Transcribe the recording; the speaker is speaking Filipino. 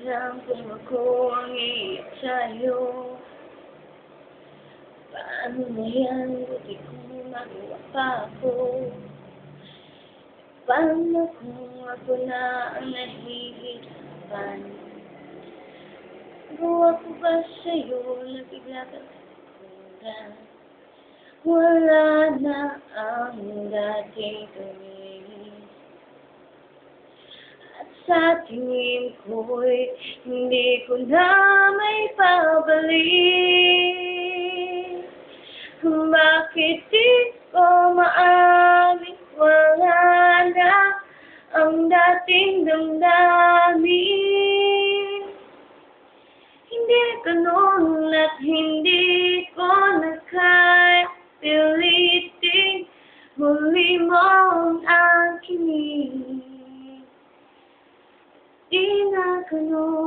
lang kung ako ang iiyak sa'yo. Paano na yan, buti kung magawa pa ako. Paano kung ako na ang nahihirapan? Gawa ko ba sa'yo na bigla ka nagkulang? Wala na ang dating tuwing. At sa tingin ko'y hindi ko na may pabalik. Bakit di ko maaaring wala na ang dating damdamin? Hindi ko noon at hindi ko na kaya piliting muli mong aking di na ganun.